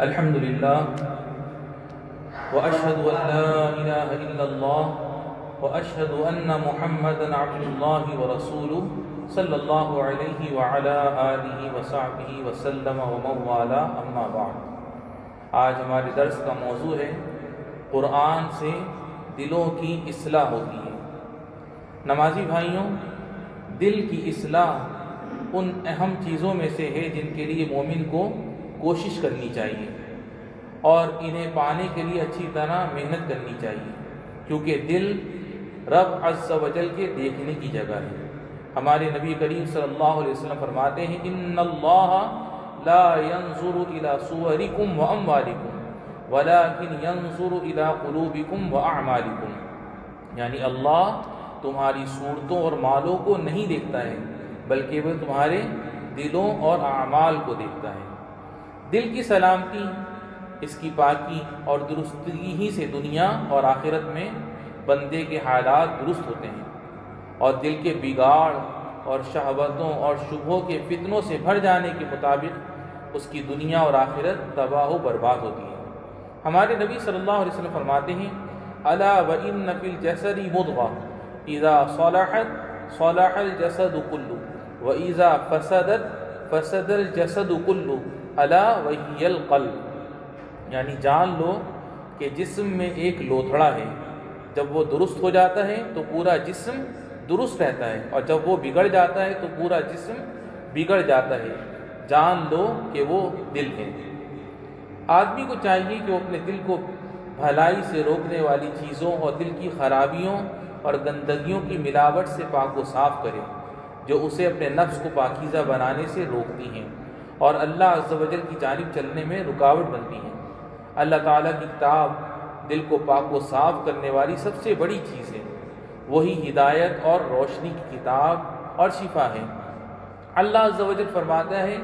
الحمد للہ واشهد ان لا الہ الا اللہ واشهد ان محمدا عبد اللہ ورسولہ صلی اللہ علیہ وعلی آلہ وصحبہ وسلم ومن والاه اما بعد۔ آج ہمارے درس کا موضوع ہے قرآن سے دلوں کی اصلاح ہوتی ہے۔ نمازی بھائیوں، دل کی اصلاح ان اہم چیزوں میں سے ہے جن کے لیے مومن کو کوشش کرنی چاہیے اور انہیں پانے کے لیے اچھی طرح محنت کرنی چاہیے، کیونکہ دل رب عز و جل کے دیکھنے کی جگہ ہے۔ ہمارے نبی کریم صلی اللہ علیہ وسلم فرماتے ہیں ان اللہ لا ينظر الى صورکم واموالکم ولکن ينظر الى قلوبکم واعمالکم، یعنی اللہ تمہاری صورتوں اور مالوں کو نہیں دیکھتا ہے بلکہ وہ تمہارے دلوں اور اعمال کو دیکھتا ہے۔ دل کی سلامتی، اس کی پاکی اور درستگی ہی سے دنیا اور آخرت میں بندے کے حالات درست ہوتے ہیں، اور دل کے بگاڑ اور شہوتوں اور شبہوں کے فتنوں سے بھر جانے کے مطابق اس کی دنیا اور آخرت تباہ و برباد ہوتی ہے۔ ہمارے نبی صلی اللہ علیہ وسلم فرماتے ہیں الا وان فی الجسد مضغہ اذا صلحت صلح الجسد کلہ واذا فسدت فسد الجسد کلہ الا وہی القلب، یعنی جان لو کہ جسم میں ایک لوتھڑا ہے، جب وہ درست ہو جاتا ہے تو پورا جسم درست رہتا ہے، اور جب وہ بگڑ جاتا ہے تو پورا جسم بگڑ جاتا ہے۔ جان لو کہ وہ دل ہے۔ آدمی کو چاہیے کہ وہ اپنے دل کو بھلائی سے روکنے والی چیزوں اور دل کی خرابیوں اور گندگیوں کی ملاوٹ سے پاک و صاف کرے، جو اسے اپنے نفس کو پاکیزہ بنانے سے روکتی ہیں اور اللہ عز و جل کی جانب چلنے میں رکاوٹ بنتی ہیں۔ اللہ تعالیٰ کی کتاب دل کو پاک و صاف کرنے والی سب سے بڑی چیز ہے، وہی ہدایت اور روشنی کی کتاب اور شفا ہے۔ اللہ عز و جل فرماتا ہے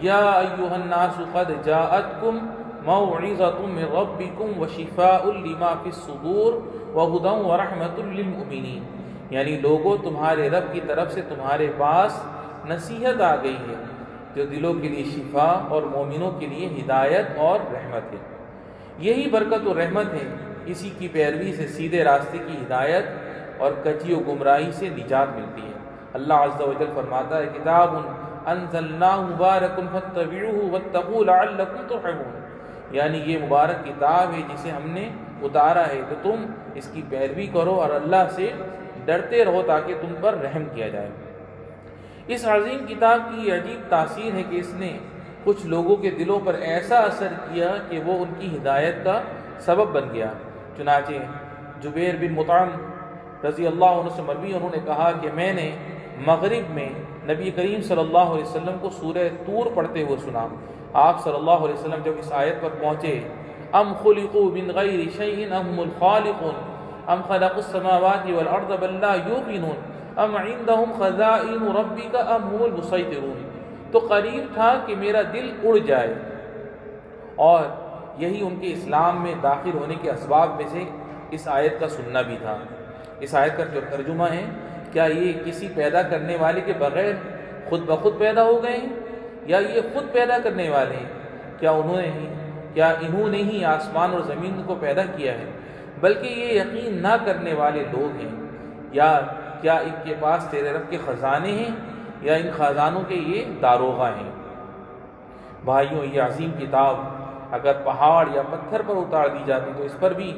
یا ایھا الناس قد جاءتکم موعظۃ من ربکم وشفاء لما فی الصدور وہدی ورحمۃ للمؤمنین، یعنی لوگوں تمہارے رب کی طرف سے تمہارے پاس نصیحت آ گئی ہے جو دلوں کے لیے شفا اور مومنوں کے لیے ہدایت اور رحمت ہے۔ یہی برکت و رحمت ہے، اسی کی پیروی سے سیدھے راستے کی ہدایت اور کچی و گمراہی سے نجات ملتی ہے۔ اللہ عز و جل فرماتا ہے کتاب انزلناہ مبارک فاتبعوہ واتقوا لعلکم ترحمون، یعنی یہ مبارک کتاب ہے جسے ہم نے اتارا ہے تو تم اس کی پیروی کرو اور اللہ سے ڈرتے رہو تاکہ تم پر رحم کیا جائے۔ اس عظیم کتاب کی یہ عجیب تاثیر ہے کہ اس نے کچھ لوگوں کے دلوں پر ایسا اثر کیا کہ وہ ان کی ہدایت کا سبب بن گیا۔ چنانچہ جبیر بن مطعم رضی اللہ عنہ سے مروی، انہوں نے کہا کہ میں نے مغرب میں نبی کریم صلی اللہ علیہ وسلم کو سورہ طور پڑھتے ہوئے سنا۔ آپ صلی اللہ علیہ وسلم جب اس آیت پر پہنچے ام خلقوا من غیر شیء ام هم الخالقون ام خلقوا السماوات والارض بل لا یوقنون ام عندهم خزائن ربک ام هم المسیطرون، تو قریب تھا کہ میرا دل اڑ جائے، اور یہی ان کے اسلام میں داخل ہونے کے اسباب میں سے اس آیت کا سننا بھی تھا۔ اس آیت کا جو ترجمہ ہے، کیا یہ کسی پیدا کرنے والے کے بغیر خود بخود پیدا ہو گئے ہیں، یا یہ خود پیدا کرنے والے ہیں؟ کیا انہوں نے ہی آسمان اور زمین کو پیدا کیا ہے؟ بلکہ یہ یقین نہ کرنے والے لوگ ہیں، یا کیا ان کے پاس تیرے رب کے خزانے ہیں، یا ان خزانوں کے یہ داروغہ ہیں؟ بھائیوں، یہ عظیم کتاب اگر پہاڑ یا پتھر پر اتار دی جاتی تو اس پر بھی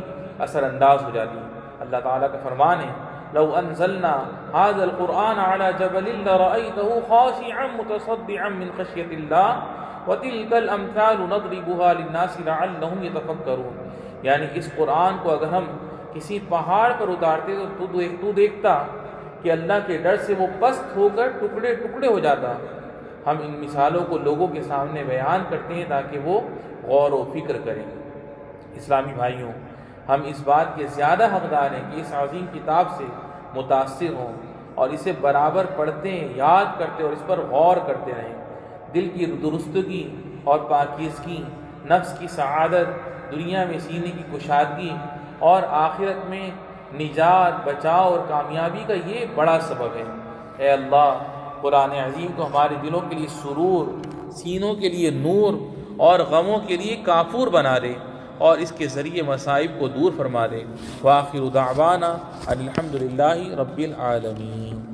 اثر انداز ہو جاتی۔ اللہ تعالیٰ کا فرمان ہے لو انزلنا هذا القرآن على جبل لرأيته خاشعا متصدعا من خشية الله وتلك الأمثال نضربها للناس لعلهم يتفكرون، یعنی اس قرآن کو اگر ہم کسی پہاڑ پر اتارتے تو تو دیکھتا کہ اللہ کے ڈر سے وہ پست ہو کر ٹکڑے ٹکڑے ہو جاتا۔ ہم ان مثالوں کو لوگوں کے سامنے بیان کرتے ہیں تاکہ وہ غور و فکر کریں۔ اسلامی بھائیوں، ہم اس بات کے زیادہ حقدار ہیں کہ اس عظیم کتاب سے متاثر ہوں اور اسے برابر پڑھتے ہیں، یاد کرتے اور اس پر غور کرتے رہیں۔ دل کی درستگی اور پاکیزگی، نفس کی سعادت، دنیا میں سینے کی کشادگی اور آخرت میں نجات، بچاؤ اور کامیابی کا یہ بڑا سبب ہے۔ اے اللہ، قرآن عظیم کو ہمارے دلوں کے لیے سرور، سینوں کے لیے نور اور غموں کے لیے کافور بنا دے اور اس کے ذریعے مصائب کو دور فرما دے۔ وآخر دعوانا الحمدللہ رب العالمین۔